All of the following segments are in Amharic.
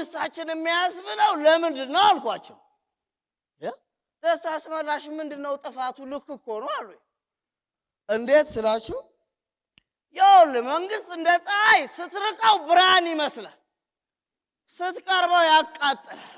መንግስታችን የሚያስብለው ለምንድን ነው አልኳቸው። ደስታ አስመላሽ ምንድነው ጥፋቱ? ልክ እኮ ነው አሉ። እንዴት ስላቸው ይኸውልህ መንግስት እንደ ፀሐይ ስትርቀው ብርሃን ይመስላል፣ ስትቀርበው ያቃጥላል።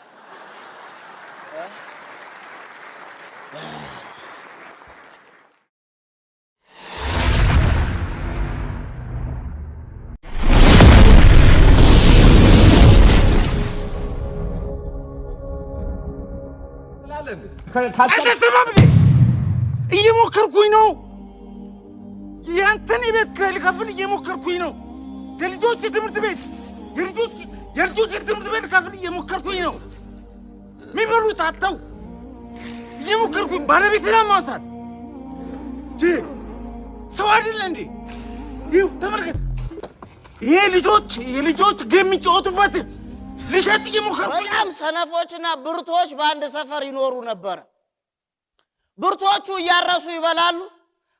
እየሞከርኩኝ ነው። ያንተን የቤት ኪራይ ልከፍል እየሞከርኩኝ ነው። የልጆች ትምህርት ቤት ልከፍል እየሞከርኩኝ ነው። የሚበሉት አጥተው እየሞከርኩኝ ባለቤቴን አሟታል። ሰው አይደለ እንዴ? ይኸው ተመልከት። ይሄ የልጆች ጌም የሚጫወቱበት ልሸጥ እየሞከርኩኝ። በጣም ሰነፎችና ብርቶች በአንድ ሰፈር ይኖሩ ነበር። ብርቶቹ እያረሱ ይበላሉ፣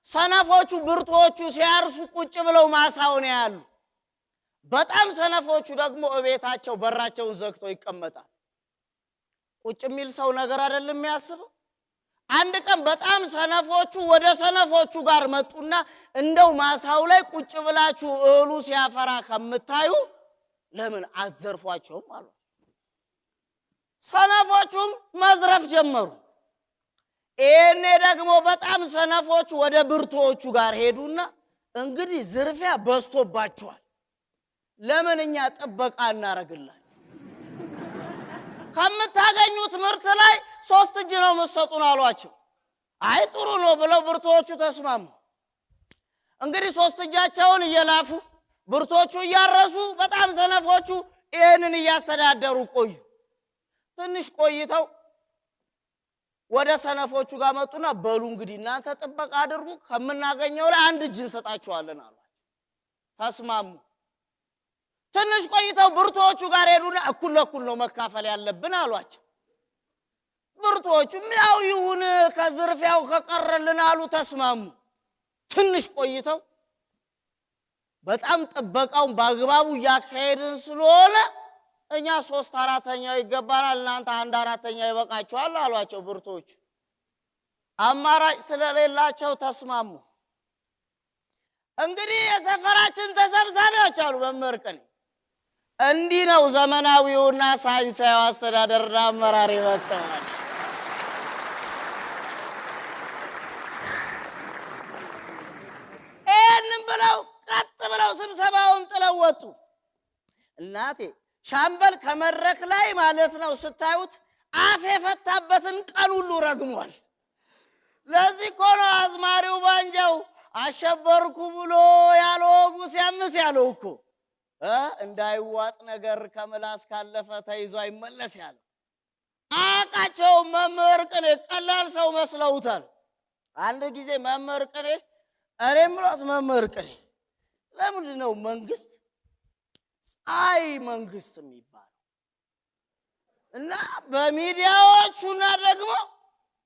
ሰነፎቹ ብርቶቹ ሲያርሱ ቁጭ ብለው ማሳውን ያያሉ። በጣም ሰነፎቹ ደግሞ እቤታቸው በራቸውን ዘግተው ይቀመጣሉ። ቁጭ የሚል ሰው ነገር አይደለም የሚያስበው። አንድ ቀን በጣም ሰነፎቹ ወደ ሰነፎቹ ጋር መጡና እንደው ማሳው ላይ ቁጭ ብላችሁ እህሉ ሲያፈራ ከምታዩ ለምን አዘርፏቸውም አሉ። ሰነፎቹም መዝረፍ ጀመሩ። እኔ ደግሞ በጣም ሰነፎቹ ወደ ብርቶቹ ጋር ሄዱና እንግዲህ ዝርፊያ በዝቶባችኋል፣ ለምን እኛ ጥበቃ እናረግላችሁ? ከምታገኙት ምርት ላይ 3 እጅ ነው የምትሰጡን አሏቸው። አይ ጥሩ ነው ብለው ብርቶቹ ተስማሙ። እንግዲህ 3 እጃቸውን እየላፉ ብርቶቹ እያረሱ በጣም ሰነፎቹ ይህንን እያስተዳደሩ ቆዩ። ትንሽ ቆይተው ወደ ሰነፎቹ ጋር መጡና በሉ እንግዲህ እናንተ ጥበቃ አድርጉ፣ ከምናገኘው ላይ 1 እጅ እንሰጣችኋለን አሏቸው። ተስማሙ። ትንሽ ቆይተው ብርቶቹ ጋር ሄዱና እኩል ለእኩል ነው መካፈል ያለብን አሏቸው። ብርቶቹም ያው ይሁን ከዝርፊያው ከቀረልን አሉ። ተስማሙ። ትንሽ ቆይተው በጣም ጥበቃውን በአግባቡ እያካሄድን ስለሆነ እኛ 3/4 ይገባናል፣ እናንተ 1/4 ይበቃችኋል አሏቸው ብርቶቹ። አማራጭ ስለሌላቸው ተስማሙ። እንግዲህ የሰፈራችን ተሰብሳቢዎች አሉ መምህር ቀኔ፣ እንዲህ ነው ዘመናዊውና ሳይንሳዊ አስተዳደርና አመራር ይመጣዋል። ይህንን ብለው ቀጥ ብለው ስብሰባውን ጥለው ወጡ። እናቴ ሻምበል ከመድረክ ላይ ማለት ነው ስታዩት አፍ የፈታበትን ቀን ሁሉ ረግሟል። ለዚህ እኮ ነው አዝማሪው ባንጃው አሸበርኩ ብሎ ያለወጉ ሲያምስ ያለው እኮ እንዳይዋጥ ነገር ከምላስ ካለፈ ተይዞ አይመለስ ያለው። አቃቸው መምህር ቅኔ ቀላል ሰው መስለውታል። አንድ ጊዜ መምህር ቅኔ እኔም ብሏት መምህር ቅኔ ለምንድን ነው መንግስት ፀሐይ መንግስት የሚባለው? እና በሚዲያዎቹና ደግሞ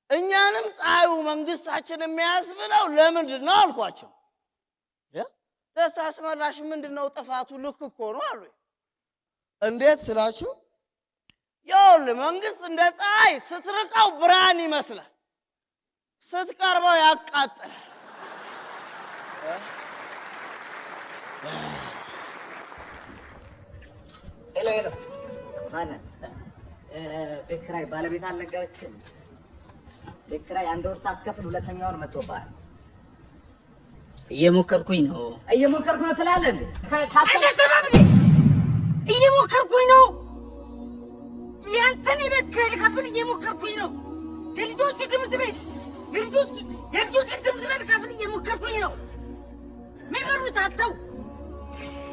እኛንም ፀሐዩ መንግስታችን የሚያስብለው ለምንድን ነው አልኳቸው። ደስታ አስመላሽ ምንድነው ጥፋቱ? ልክ እኮ ነው አሉ። እንዴት ስላቸው ይኸውልህ መንግስት እንደ ፀሐይ ስትርቀው ብርሃን ይመስላል፣ ስትቀርበው ያቃጥላል። ሄሎ ማነው? ቤት ኪራይ ባለቤት አልነገረችም? ቤት ኪራይ 1 ወር ሳትከፍል 2ኛ ወር መጥቶብሃል። እየሞከርኩኝ ነው ትላለህ እንዴ? እየሞከርኩኝ ነው። ያንተን የቤት ኪራይ ልከፍል እየሞከርኩኝ ነው። የልጆች ትምህርት ቤት ልከፍል እየሞከርኩኝ ነው። የሚበሉት አጥተው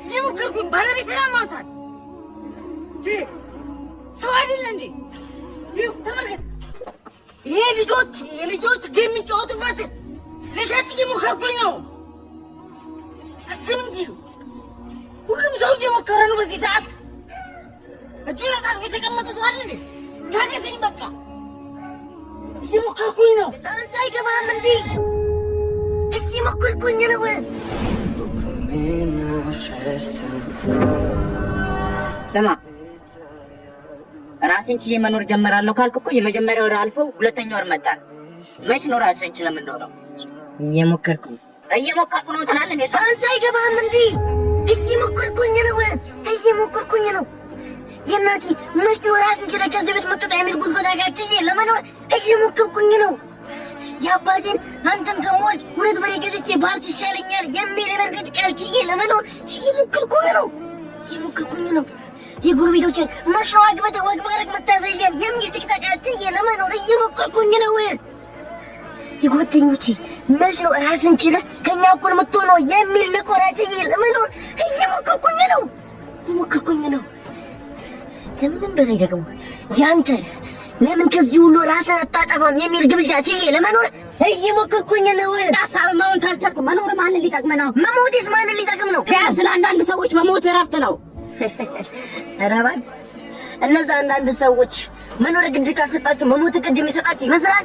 እየሞከርኩኝ ባለቤቴን አሟታል። ሰው አይደለ እንዴ? ይኸው ተመልከት። ይሄ የልጆች ጌም የሚጫወቱበት ልሸጥ እየሞከርኩኝ ነው። አስብ እንጂ ሁሉም ሰው እየሞከረ ነው በዚህ ሰዓት። እጁን አጣጥፎ የተቀመጠ ሰው አይደል እንዴ? ታገሰኝ በቃ። እየሞከርኩኝ ነው። አንተ አይገባህም እንዴ? እየሞከርኩኝ ነው። ስማ ራሴን ችዬ መኖር ጀምራለሁ ካልክ እኮ የመጀመሪያው ወር አልፎ ሁለተኛው ወር መጣ። መች ነው ራሴን ችዬ የምኖረው? እየሞከርኩ ነው ትላለህ። እኔ አንተ አይገባህም እንዴ? እየሞከርኩኝ ነው። የእናቴ መች ነው ራስን ችለህ ከዚህ ቤት መጥቶ የሚል ጉድጓድ አጋጭዬ ለመኖር እየሞከርኩኝ ነው። የአባቴን አንተን ከሞት ሁለት በሬ ገዝቼ ባርት ይሻለኛል የሚል የመርገጥ ቃል ችዬ ለመኖር እየሞከርኩኝ ነው። የጎረቤቶችን መስሎ አግብተህ ወግ ማድረግ መታዘያን የሚል ጥቅጣቃ ችዬ ለመኖር እየሞከርኩኝ ነው። የጓደኞቼ መች ነው ራስን ችለህ ከኛ እኩል የምትሆነው የሚል ነቆራ ችዬ ለመኖር እየሞከርኩኝ ነው። ከምንም በላይ ደግሞ ያንተ ለምን ከዚህ ሁሉ ራስን አታጠፋም የሚል ግብዣ ችዬ ለመኖር እየሞከርኩኝ ነው። ሀሳብ መሆን ካልቻልኩ መኖር ማንን ሊጠቅም ነው? መሞትስ ማንን ሊጠቅም ነው? ቢያንስ ለአንዳንድ ሰዎች መሞት እረፍት ነው። ኧረ እባክህ እነዛ አንዳንድ ሰዎች መኖር ግድ ካልሰጣችሁ መሞት ግድ የሚሰጣችሁ ይመስላል።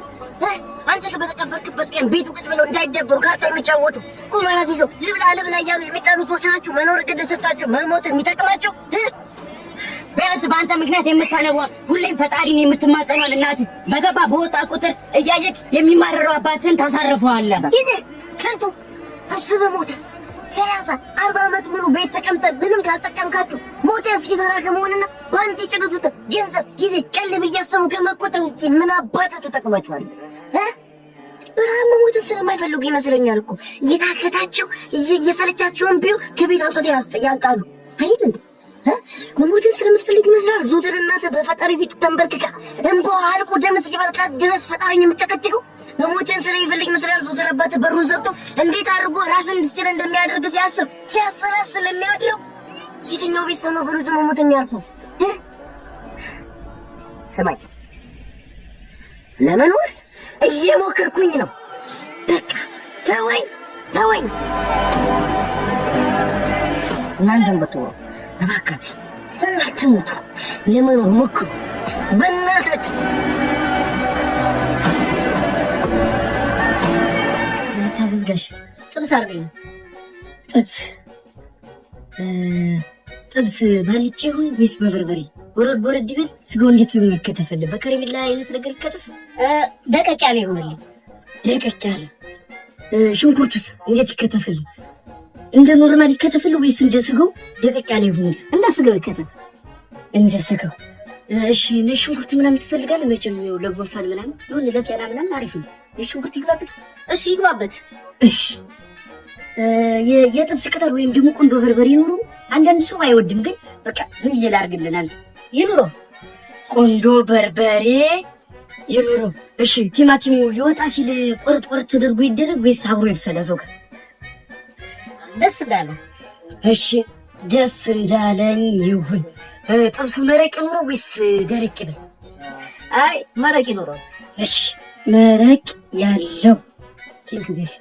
አንተ በተቀበልክበት ቀን ቤቱ ቁጭ ብለው እንዳይደበሩ ካርታ የሚጫወቱ ቁማራ ሲይዘው ልብላ እያሉ የሚጣሉ ሰዎች ናችሁ መኖር ግድ ሰጣችሁ መሞት የሚጠቅማቸው። ቢያንስ በአንተ ምክንያት የምታነቧ ሁሌም ፈጣሪን የምትማጸኗል እናትህ በገባ በወጣ ቁጥር እያየክ የሚማረረው አባትህን ታሳርፈዋለህ። ይህ ከንቱ አስበህ ሞተ 30-40 ዓመት ሙሉ ቤት ተቀምጠህ ምንም ካልጠቀምካችሁ ሞት እስኪሰራ ከመሆንና በአንተ የጨረሱት ገንዘብ ጊዜ ቀልብ እያሰቡ ከመቆጠብ ውጭ ምን አባትህ ተጠቅማችኋል? ብርሃን መሞትን ስለማይፈልጉ ይመስለኛል እኮ እየታከታቸው እየሰለቻቸውን ቢሆን ከቤት አውጥተው ያንቃሉ አይደል እንዴ? መሞትን ስለምትፈልግ ይመስላል ዞትር እናትህ በፈጣሪ ፊት ተንበርክካ እንባዋ አልቆ ደም እስኪፈልቃት ድረስ ፈጣሪን የምትጨቀጭቀው። መሞትን ስለሚፈልግ ይመስላል ዞትር አባትህ በሩን ዘግቶ እንዴት አድርጎ ራስን እንድትችል እንደሚያደርግ ሲያሰላስል የሚያድረው። የትኛው ቤተሰብ ነው በልጁ መሞት የሚያርፈው? ስማኝ፣ ለመኖር እየሞከርኩኝ ነው። በቃ ተወኝ። እናንተም ብትሆኑ እባካችሁ አትሙቱ፣ ለመኖር ሞክሩ በእናታችሁ። ልታዘዝ ጋሽ? ጥብስ አድርገኝ። ጥብስ ባልጭ ይሁን ወይስ በበርበሬ? ጎረድ ይበል። ስጋው እንዴት ነው የሚከተፍልህ? በከረሜላ አይነት ነገር ይከተፍ? ደቀቅ ያለ ይሆንልኝ። ደቀቅ ያለ። ሽንኩርቱስ እንዴት ይከተፍልህ? እንደ ኖርማል ይከተፍልህ ወይስ እንደ ስጋው ደቀቅ ያለ ይሆንልህ? እንደ ስጋው ይከተፍ። እንደ ስጋው። እሺ ሽንኩርት ምናምን ትፈልጋለህ? መቼም ነው ለጎንፋን ምናምን ይሁን ለጤና ምናምን አሪፍ ነው። ሽንኩርት ይግባበት? እሺ ይግባበት። እሺ የጥብስ ቅጠል ወይም ደግሞ ቁንዶ በርበሬ ይኑሩ። አንዳንድ ሰው አይወድም፣ ግን በቃ ዝም ብዬ ላድርግልን። አንተ ይኑሮ፣ ቁንዶ በርበሬ ይኑሮ። እሺ ቲማቲሙ ሊወጣ ሲል ቆርጥ ተደርጎ ይደረግ ወይስ አብሮ ይብሰል? ዞጋ ደስ እንዳለ። እሺ ደስ እንዳለኝ ይሁን። ጥብሱ መረቅ ይኑሮ ወይስ ደረቅ ይበል? አይ መረቅ ይኑሮ። እሺ መረቅ ያለው ትንሽ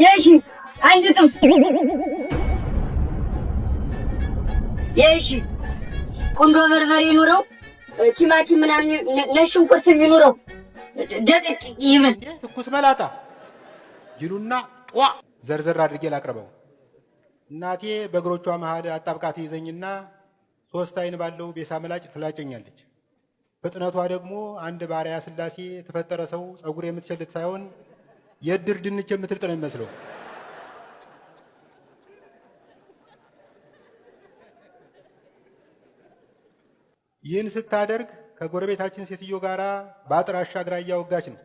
የሺ አንድ ጥብስ የሺ ቁንዶ በርበሬ ይኑረው። ቲማቲም ምናምን ነሽንኩርት ይኑረው። ደቅቅ ይበል። ትኩስ መላጣ ይሉና ጧ ዘርዘር አድርጌ ላቅርበው። እናቴ በእግሮቿ መሃል አጣብቃት ይዘኝና 3 አይን ባለው ቤሳ መላጭ ትላጨኛለች። ፍጥነቷ ደግሞ አንድ ባሪያ ስላሴ ተፈጠረ ሰው ጸጉር የምትሸልት ሳይሆን የድር ድንች የምትልጥ ነው የሚመስለው። ይህን ስታደርግ ከጎረቤታችን ሴትዮ ጋር በአጥር አሻግራ እያወጋች ነው።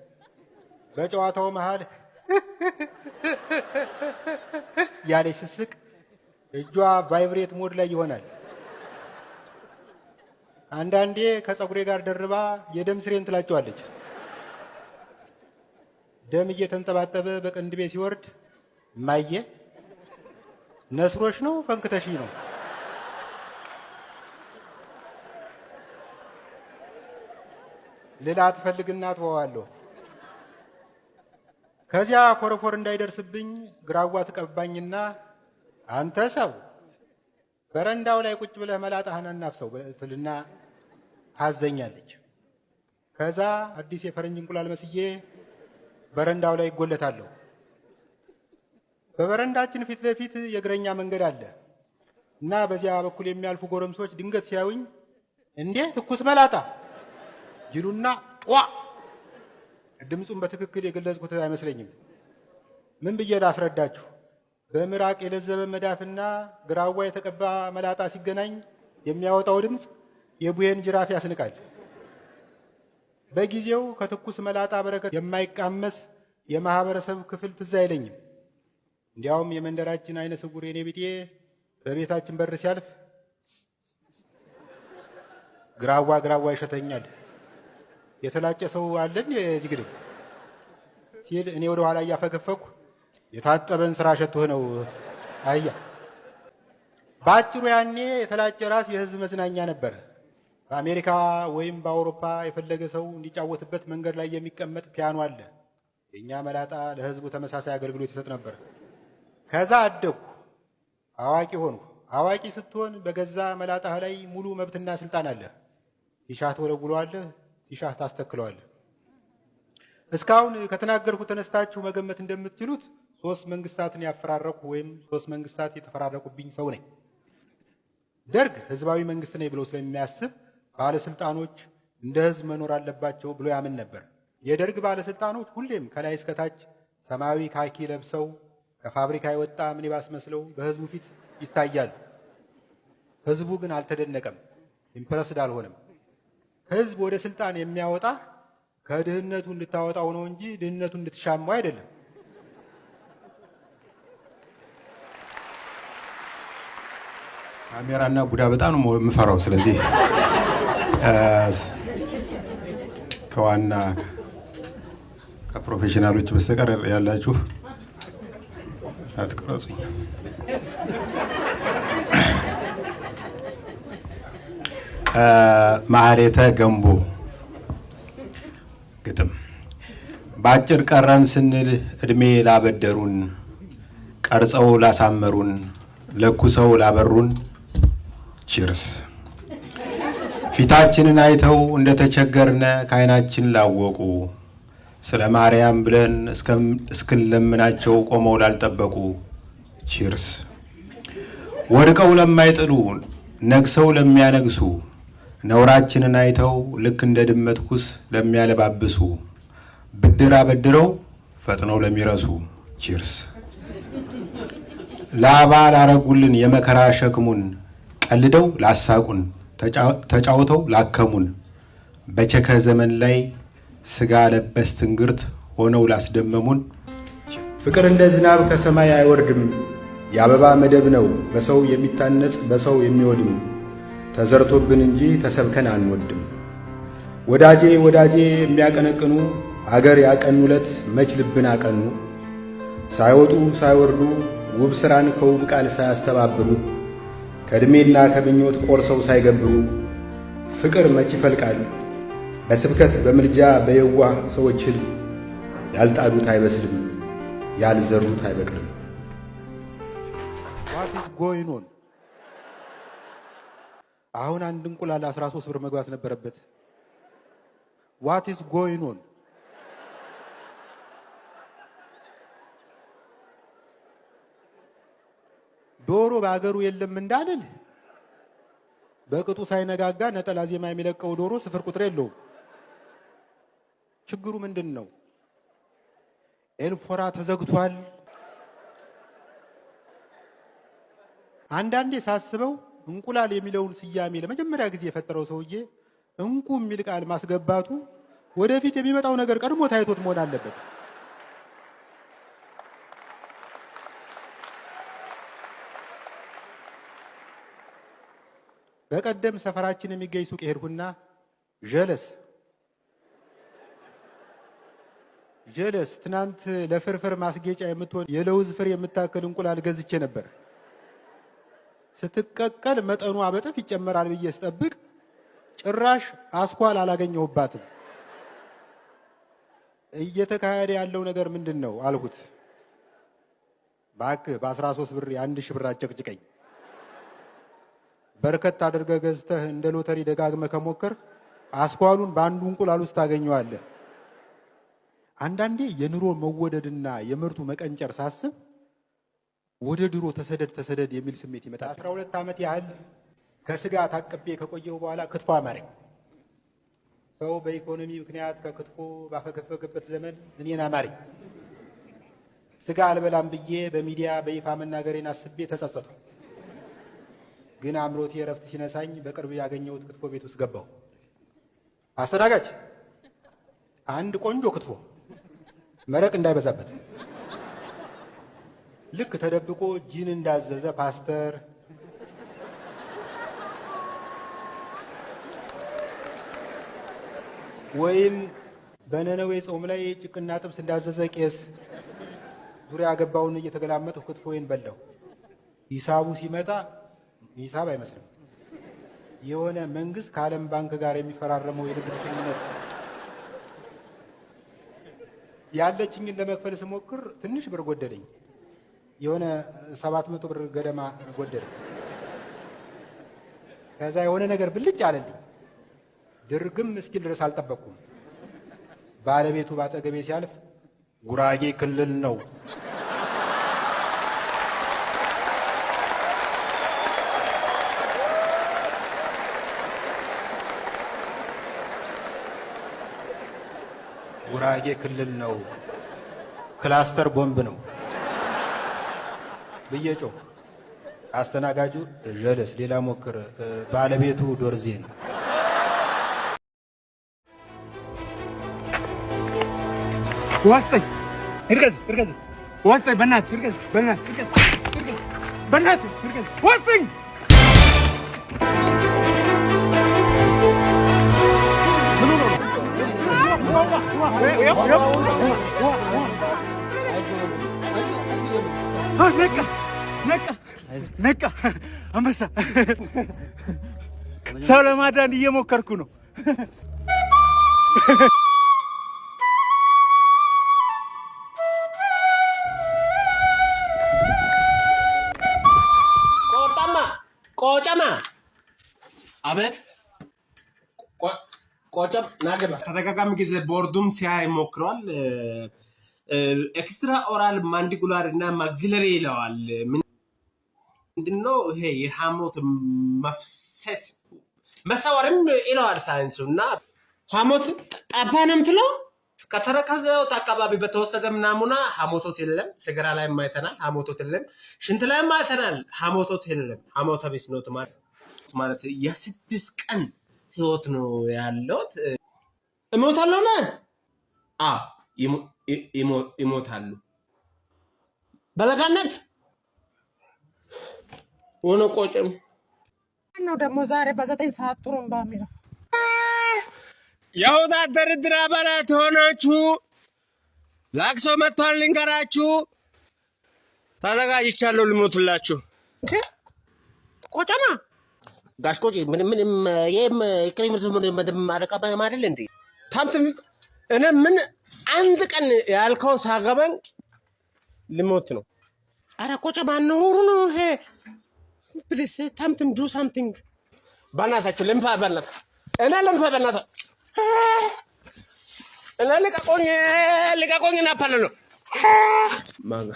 በጨዋታው መሃል ያለች ስስቅ እጇ ቫይብሬት ሞድ ላይ ይሆናል። አንዳንዴ ከጸጉሬ ጋር ደርባ የደም ስሬን ትላጨዋለች። ደም እየተንጠባጠበ በቅንድቤ ሲወርድ እማዬ ነስሮሽ ነው ፈንክተሽ ነው ሌላ ትፈልግና ተዋዋለሁ። ከዚያ ፎረፎር እንዳይደርስብኝ ግራዋ ትቀባኝና አንተ ሰው በረንዳው ላይ ቁጭ ብለህ መላጣህን አናፍሰው ትልና ታዘኛለች። ከዛ አዲስ የፈረንጅ እንቁላል መስዬ በረንዳው ላይ ይጎለታለሁ። በበረንዳችን ፊት ለፊት የእግረኛ መንገድ አለ እና በዚያ በኩል የሚያልፉ ጎረምሶች ድንገት ሲያዩኝ እንዴ ትኩስ መላጣ ይሉና ጧ። ድምፁን በትክክል የገለጽኩት አይመስለኝም። ምን ብዬ ላስረዳችሁ? በምራቅ የለዘበ መዳፍና ግራዋ የተቀባ መላጣ ሲገናኝ የሚያወጣው ድምፅ የቡሄን ጅራፍ ያስንቃል። በጊዜው ከትኩስ መላጣ በረከት የማይቃመስ የማህበረሰብ ክፍል ትዝ አይለኝም። እንዲያውም የመንደራችን አይነ ስውር የኔ ቢጤ በቤታችን በር ሲያልፍ ግራዋ ይሸተኛል። የተላጨ ሰው አለን የዚህ ግድም ሲል እኔ ወደ ኋላ እያፈገፈኩ የታጠበን ስራ ሸቶህ ነው አያ። በአጭሩ ያኔ የተላጨ ራስ የህዝብ መዝናኛ ነበረ። በአሜሪካ ወይም በአውሮፓ የፈለገ ሰው እንዲጫወትበት መንገድ ላይ የሚቀመጥ ፒያኖ አለ። የእኛ መላጣ ለህዝቡ ተመሳሳይ አገልግሎት ይሰጥ ነበር። ከዛ አደግኩ፣ አዋቂ ሆንኩ። አዋቂ ስትሆን በገዛ መላጣህ ላይ ሙሉ መብትና ስልጣን አለ። ሲሻህ ትወለውለዋለህ፣ ሲሻህ ታስተክለዋለህ። እስካሁን ከተናገርኩት ተነስታችሁ መገመት እንደምትችሉት 3 መንግስታትን ያፈራረቁ ወይም 3 መንግስታት የተፈራረቁብኝ ሰው ነኝ። ደርግ ህዝባዊ መንግስት ነኝ ብሎ ስለሚያስብ ባለስልጣኖች እንደ ህዝብ መኖር አለባቸው ብሎ ያምን ነበር። የደርግ ባለስልጣኖች ሁሌም ከላይ እስከታች ሰማያዊ ካኪ ለብሰው ከፋብሪካ የወጣ ሚኒባስ መስለው በህዝቡ ፊት ይታያሉ። ህዝቡ ግን አልተደነቀም፣ ኢምፕረስድ አልሆነም። ህዝብ ወደ ስልጣን የሚያወጣ ከድህነቱ እንድታወጣው ነው እንጂ ድህነቱ እንድትሻማው አይደለም። ካሜራና ቡዳ በጣም ነው የምፈራው። ስለዚህ ከዋና ከፕሮፌሽናሎች በስተቀር ያላችሁ አትቅረጹኝ። ማህሌተ ገንቦ ግጥም። በአጭር ቀረን ስንል እድሜ ላበደሩን፣ ቀርጸው ላሳመሩን፣ ለኩሰው ላበሩን ቺርስ። ፊታችንን አይተው እንደተቸገርነ ከዓይናችን ላወቁ፣ ስለ ማርያም ብለን እስክንለምናቸው ቆመው ላልጠበቁ ቺርስ። ወድቀው ለማይጥሉ ነግሰው ለሚያነግሱ፣ ነውራችንን አይተው ልክ እንደ ድመት ኩስ ለሚያለባብሱ፣ ብድር አበድረው ፈጥነው ለሚረሱ ቺርስ። ላባ ላረጉልን የመከራ ሸክሙን፣ ቀልደው ላሳቁን ተጫውተው ላከሙን፣ በቸከ ዘመን ላይ ስጋ ለበስ ትንግርት ሆነው ላስደመሙን። ፍቅር እንደ ዝናብ ከሰማይ አይወርድም፣ የአበባ መደብ ነው በሰው የሚታነጽ በሰው የሚወድም። ተዘርቶብን እንጂ ተሰብከን አንወድም። ወዳጄ ወዳጄ የሚያቀነቅኑ አገር ያቀኑለት መች ልብን አቀኑ። ሳይወጡ ሳይወርዱ ውብ ሥራን ከውብ ቃል ሳያስተባብሩ፣ ከዕድሜና ከምኞት ቆርሰው ሳይገብሩ። ፍቅር መች ይፈልቃል በስብከት በምልጃ በየዋህ ሰዎች ሕልም። ያልጣሉት አይበስልም ያልዘሩት አይበቅልም። What is going on? አሁን አንድ እንቁላል 13 ብር መግባት ነበረበት። What is going on? ዶሮ በአገሩ የለም እንዳልል በቅጡ ሳይነጋጋ ነጠላ ዜማ የሚለቀው ዶሮ ስፍር ቁጥር የለውም። ችግሩ ምንድን ነው? ኤልፎራ ተዘግቷል። አንዳንዴ ሳስበው እንቁላል የሚለውን ስያሜ ለመጀመሪያ ጊዜ የፈጠረው ሰውዬ እንቁ የሚል ቃል ማስገባቱ ወደፊት የሚመጣው ነገር ቀድሞ ታይቶት መሆን አለበት። በቀደም ሰፈራችን የሚገኝ ሱቅ ሄድኩና ጀለስ ትናንት ለፍርፍር ማስጌጫ የምትሆን የለውዝ ፍሬ የምታክል እንቁላል ገዝቼ ነበር። ስትቀቀል መጠኗ በጥፍ ይጨመራል ብዬ ስጠብቅ ጭራሽ አስኳል አላገኘሁባትም። እየተካሄደ ያለው ነገር ምንድን ነው አልኩት። እባክህ በ13 ብር የአንድ ሺህ ብር አጨቅጭቀኝ። በርከት አድርገህ ገዝተህ እንደ ሎተሪ ደጋግመህ ከሞከር አስኳሉን በአንዱ እንቁላል ውስጥ ታገኘዋለህ። አንዳንዴ የኑሮ መወደድና የምርቱ መቀንጨር ሳስብ ወደ ድሮ ተሰደድ የሚል ስሜት ይመጣል። 12 ዓመት ያህል ከስጋ ታቅቤ ከቆየው በኋላ ክትፎ አማረኝ። ሰው በኢኮኖሚ ምክንያት ከክትፎ ባፈገፈገበት ዘመን እኔን አማረኝ። ስጋ አልበላም ብዬ በሚዲያ በይፋ መናገሬን አስቤ ተጸጸትኩ። ግን አምሮቴ ረፍት ሲነሳኝ በቅርብ ያገኘሁት ክትፎ ቤት ውስጥ ገባሁ። አስተናጋጅ አንድ ቆንጆ ክትፎ መረቅ እንዳይበዛበት። ልክ ተደብቆ ጂን እንዳዘዘ ፓስተር ወይም በነነዌ ጾም ላይ ጭቅና ጥብስ እንዳዘዘ ቄስ ዙሪያ ገባውን እየተገላመጥሁ ክትፎዬን በላሁ። ሂሳቡ ሲመጣ ሂሳብ አይመስልም። የሆነ መንግስት ከዓለም ባንክ ጋር የሚፈራረመው የንግድ ስምምነት ያለችኝን ለመክፈል ስሞክር ትንሽ ብር ጎደለኝ። የሆነ 700 ብር ገደማ ጎደለኝ። ከዛ የሆነ ነገር ብልጭ አለልኝ። ድርግም እስኪል ድረስ አልጠበቅኩም። ባለቤቱ ባጠገቤ ሲያልፍ ጉራጌ ክልል ነው ጉራጌ ክልል ነው፣ ክላስተር ቦምብ ነው ብዬ ጮህ። አስተናጋጁ ጀለስ ሌላ ሞክር፣ ባለቤቱ ዶርዜ ነው። ዋስጠኝ እርገዝ ዋስጠኝ በእናትህ እርገዝ በእናትህ እርገዝ ዋስጠኝ ነቃ አንበሳ ሰው ለማዳን እየሞከርኩ ነው። ቆጨማ አቤት ቆጨም ናገባ ተደጋጋሚ ጊዜ ቦርዱም ሲያይ ሞክሯል። ኤክስትራ ኦራል ማንዲጉላር እና ማግዚለሪ ይለዋል። ምንድነው ይሄ? የሐሞት መፍሰስ መሳወርም ይለዋል ሳይንሱ። እና ሐሞት ጠባንም ትለው ከተረከዘው አካባቢ በተወሰደ ናሙና ሐሞቶት የለም። ሰገራ ላይ ማይተናል ሐሞቶት የለም። ሽንት ላይ ማይተናል ሐሞቶት የለም። ሐሞተ ቢስ ነው ማለት የ6 ቀን ህይወት ነው ያለውት። እሞታለሁ ነው ይሞታሉ በለጋነት ሆኖ ቆጭም ነው ደግሞ ዛሬ በ9 ሰዓት ጥሩምባ የሚለው የወታደር ድር አባላት ሆናችሁ ላክሶ መጥቷል። ልንገራችሁ ተዘጋጅቻለሁ ልሞትላችሁ። ቆጨማ ጋሽ ቆጭ ምንም የም ክሪምቱ ምንም ማለቃ ማለት እንዴ ታምት እኔ ምን አንድ ቀን ያልከው ሳገበን ልሞት ነው። አረ ቆጨማ ነውሩ ነው ይሄ። ፕሊስ ታምትም ዱ ሳምቲንግ ባናታችሁ ልንፋ በእናትህ እኔ ልንፋ በእናትህ እኔ ልቀቆኝ ናፓለ ነው ማጋ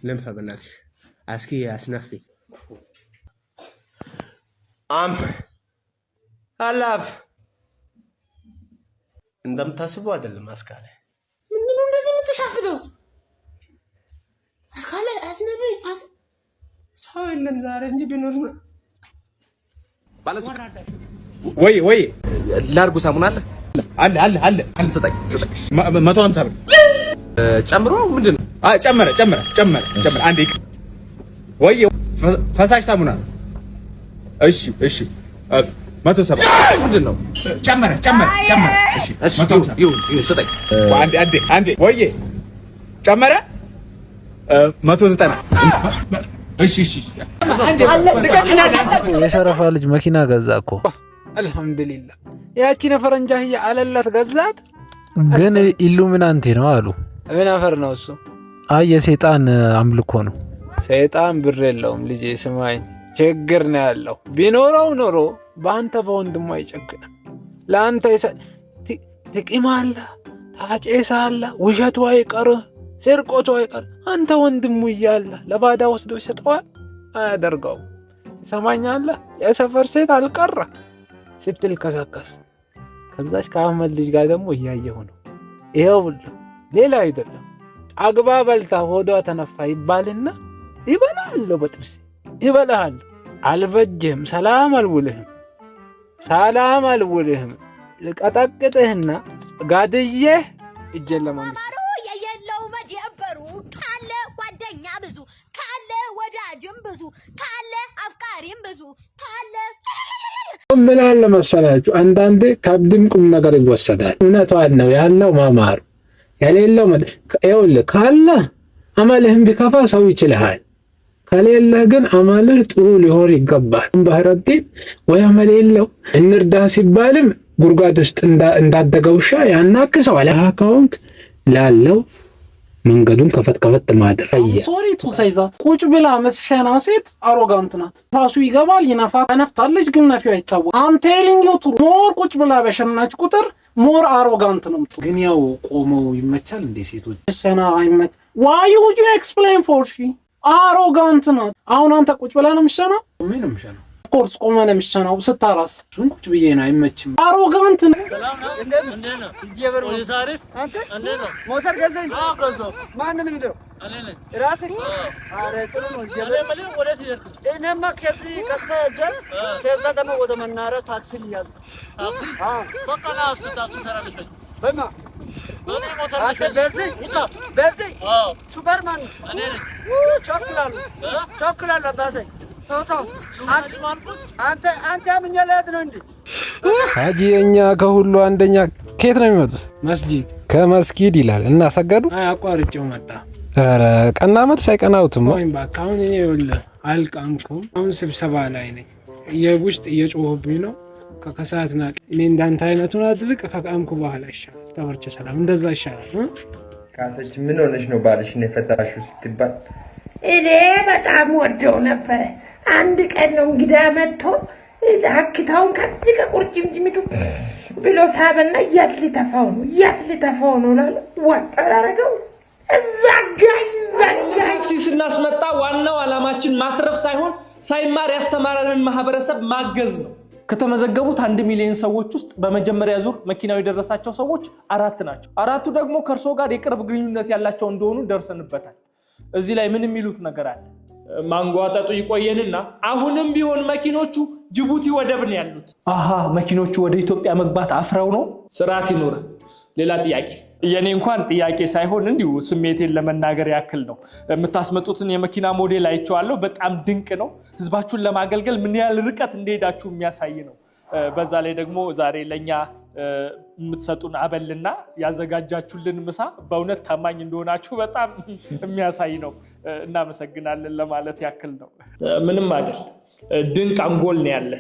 ልንፋ በእናትሽ አስኪ አስነፊ አላፍ እንደምታስቡ አይደለም። አስካለ ምንድነው እንደዚህ የምትሻፍተው? አስካለ አስነቢ ሰው የለም ዛሬ እንጂ ቢኖር ባለሱ ወይ ላርጉ ሳሙና አለ አንድ ስጠኝ 150 ብር ጨምሮ ምንድን ነው? ጨመረ አንዴ ወይ ፈሳሽ ሳሙና እሺ 170 ምንድን ነው? ጨመረ እሺ 150 ይሁን ስጠኝ አንዴ ወይ ጨመረ 190 እሺ የሸረፋ ልጅ መኪና ገዛ እኮ አልሐምዱሊላህ። ያቺን ፈረንጃህያ አለላት ገዛት። ግን ኢሉሚናንቲ ነው አሉ። ምን አፈር ነው እሱ? አይ የሰይጣን አምልኮ ነው። ሰይጣን ብር የለውም ልጄ ስማኝ፣ ችግር ነው ያለው። ቢኖረው ኖሮ በአንተ በወንድሙ አይጨክንም። ለአንተ ትቂማለህ፣ ታጨሳለህ፣ ውሸቱ አይቀርህ፣ ስርቆቱ አይቀር። አንተ ወንድሙ እያለ ለባዳ ወስዶ ይሰጠዋል? አያደርገውም። ትሰማኛለህ? የሰፈር ሴት አልቀረ ስትል ከሰከስ ከዛች ከአህመድ ልጅ ጋር ደግሞ እያየሁ ነው። ይኸው ሌላ አይደለም። አግባ በልታ ሆዷ ተነፋ ይባልና ይበላሃለሁ፣ በጥርሴ ይበላሃለሁ። አልበጅህም፣ ሰላም አልውልህም። ልቀጠቅጥህና ጋድዬህ እጄን ለመንግስት የየለው መደበሩ ካለ ጓደኛ ብዙ ካለ ወዳጅም ብዙ ካለ አፍቃሪም ብዙ ካለ ምን አለ መሰላችሁ፣ አንዳንዴ ከብድም ቁም ነገር ይወሰዳል። እውነቷን ነው ያለው ማማሩ የሌለው ይኸውልህ፣ ካለ አመልህም ቢከፋ ሰው ይችልሃል። ከሌለህ ግን አመልህ ጥሩ ሊሆን ይገባል። ባህረዲን ወይ አመል የለው እንርዳ ሲባልም ጉርጓድ ውስጥ እንዳደገ ውሻ ያናክሰዋል። ከሆንክ ላለው መንገዱን ከፈት ማድረግ ሶሪ ቱ ሳይዛት ቁጭ ብላ መሸና ሴት አሮጋንት ናት። ራሱ ይገባል፣ ይነፋት፣ ተነፍታለች፣ ግን ነፊው አይታወቅም። አም ቴሊንግ ዩ ቱ ሞር ቁጭ ብላ በሸናች ቁጥር ሞር አሮጋንት ነው። ግን ያው ቆመው ይመቻል እንደ ሴቶች መሸና አይመች። ዋይ ውድ ዩ ኤክስፕሌን ፎር ሺ አሮጋንት ናት። አሁን አንተ ቁጭ ብላ ነው የምትሸናው? ምን ነው የምትሸናው? ኮርስ ቆመ ነው የምትሸናው። ስታራስ እሱን ቁጭ ብዬ ነው አይመችም። አሮጋንት ነው። ሰላም ነው። እንዴት ነው? እዚህ የበር ነው ዛሬ አንተ እንዴት ነው? ሞተር ገዘኝ? አዎ ገዘው። ማን ነው የሚለው? እኔ ነኝ። ራስህ? አረ ጥሩ ነው። እዚህ የበር ማለት ወደ ሲደርክ እኔማ ከዚህ ከተጀል ከዛ ደግሞ ወደ መናኸሪያ ታክሲ ይያዝ። ታክሲ? አዎ በቃ ና እስኪ ታክሲ ተራልፈኝ። በማ እኔ ሞተር ገዘኝ። በዚህ አዎ ሱፐርማን እኔ ነኝ። ቾክላሉ አባቴ አንተ ምን ያለህ ነው እንዴ? ሀጂ የኛ ከሁሉ አንደኛ ከየት ነው የሚመጡት? መስጊድ። ከመስጊድ ይላል እና ሰገዱ? አቋርጬው መጣ። ኧረ ቀና መልስ አይቀናውትም። ወይም በቃ አሁን እኔ ይኸውልህ አልቃምኩም። አሁን ስብሰባ ላይ ነኝ። የውስጥ እየጮህብኝ ነው። ከከሰዓት ና እኔ እንዳንተ አይነቱን አድርቅ ከቃምኩ በኋላ ይሻላል። ተወርቼ ሰላም እንደዛ ይሻላል። ካሰች ምን ሆነሽ ነው ባልሽን የፈታሽው ስትባል እኔ በጣም ወደው ነበር። አንድ ቀን ነው እንግዳ መጥቶ ዳክታውን ከዚህ ከቁርጭምጭሚቱ ብሎ ሳበና እያልተፋው ነው ላለ ወጣራረገው እዛጋይ ታክሲ ስናስመጣ ዋናው ዓላማችን ማትረፍ ሳይሆን ሳይማር ያስተማረንን ማህበረሰብ ማገዝ ነው። ከተመዘገቡት 1 ሚሊዮን ሰዎች ውስጥ በመጀመሪያ ዙር መኪናው የደረሳቸው ሰዎች 4 ናቸው። 4ቱ ደግሞ ከርሶ ጋር የቅርብ ግንኙነት ያላቸው እንደሆኑ ደርሰንበታል። እዚህ ላይ ምን የሚሉት ነገር አለ? ማንጓጠጡ ይቆየንና አሁንም ቢሆን መኪኖቹ ጅቡቲ ወደብ ነው ያሉት። አሃ መኪኖቹ ወደ ኢትዮጵያ መግባት አፍረው ነው? ስርዓት ይኖር። ሌላ ጥያቄ? የኔ እንኳን ጥያቄ ሳይሆን እንዲሁ ስሜቴን ለመናገር ያክል ነው። የምታስመጡትን የመኪና ሞዴል አይቼዋለሁ። በጣም ድንቅ ነው። ህዝባችሁን ለማገልገል ምን ያህል ርቀት እንደሄዳችሁ የሚያሳይ ነው። በዛ ላይ ደግሞ ዛሬ ለኛ የምትሰጡን አበልና ያዘጋጃችሁልን ምሳ በእውነት ታማኝ እንደሆናችሁ በጣም የሚያሳይ ነው። እናመሰግናለን ለማለት ያክል ነው። ምንም አይደል። ድንቅ አንጎል ነው ያለ።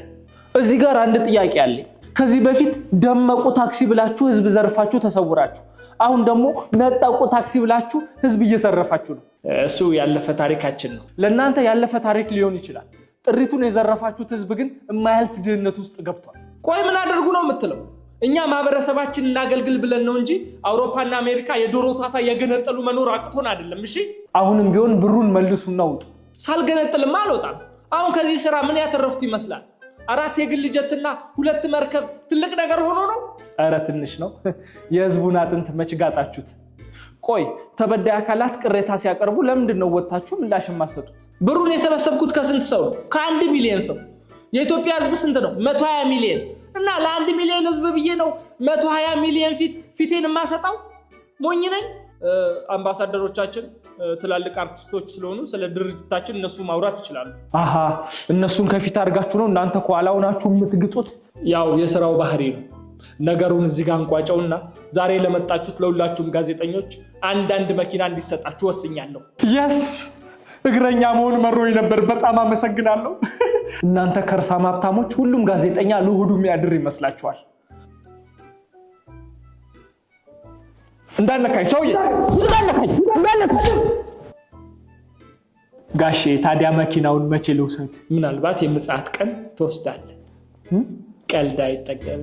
እዚህ ጋር አንድ ጥያቄ አለኝ። ከዚህ በፊት ደመቁ ታክሲ ብላችሁ ህዝብ ዘርፋችሁ ተሰውራችሁ፣ አሁን ደግሞ ነጠቁ ታክሲ ብላችሁ ህዝብ እየዘረፋችሁ ነው። እሱ ያለፈ ታሪካችን ነው። ለእናንተ ያለፈ ታሪክ ሊሆን ይችላል። ጥሪቱን የዘረፋችሁት ህዝብ ግን የማያልፍ ድህነት ውስጥ ገብቷል። ቆይ ምን አድርጉ ነው የምትለው? እኛ ማህበረሰባችን እናገልግል ብለን ነው እንጂ አውሮፓና አሜሪካ የዶሮ ታታ የገነጠሉ መኖር አቅቶን አይደለም። እሺ አሁንም ቢሆን ብሩን መልሱና ውጡ። ሳልገነጥልማ አልወጣም። አሁን ከዚህ ስራ ምን ያተረፍኩ ይመስላል? 4 የግል ጀትና 2 መርከብ ትልቅ ነገር ሆኖ ነው? ኧረ ትንሽ ነው። የህዝቡን አጥንት መችጋጣችሁት። ቆይ ተበዳይ አካላት ቅሬታ ሲያቀርቡ ለምንድን ነው ወጣችሁ ምላሽ የማትሰጡት? ብሩን የሰበሰብኩት ከስንት ሰው? ከ1 ሚሊዮን ሰው። የኢትዮጵያ ህዝብ ስንት ነው? 120 ሚሊዮን እና ለ1 ሚሊዮን ህዝብ ብዬ ነው 120 ሚሊዮን ፊቴን የማሰጣው? ሞኝ ነኝ? አምባሳደሮቻችን ትላልቅ አርቲስቶች ስለሆኑ ስለ ድርጅታችን እነሱ ማውራት ይችላሉ። አሃ እነሱን ከፊት አድርጋችሁ ነው እናንተ ከኋላ ሆናችሁ የምትግጡት? ያው የሥራው ባህሪ ነው። ነገሩን እዚህ ጋር እንቋጨውና ዛሬ ለመጣችሁት ለሁላችሁም ጋዜጠኞች አንዳንድ መኪና እንዲሰጣችሁ ወስኛለሁ። የስ እግረኛ መሆን መሮኝ ነበር። በጣም አመሰግናለሁ። እናንተ ከርሳማ ሀብታሞች ሁሉም ጋዜጠኛ ለሁዱ የሚያድር ይመስላችኋል። እንዳነካኝ ሰውዬ እንዳነካኝ ጋሼ። ታዲያ መኪናውን መቼ ልውሰድ? ምናልባት የምጽአት ቀን ትወስዳለህ። ቀልድ አይጠገብም።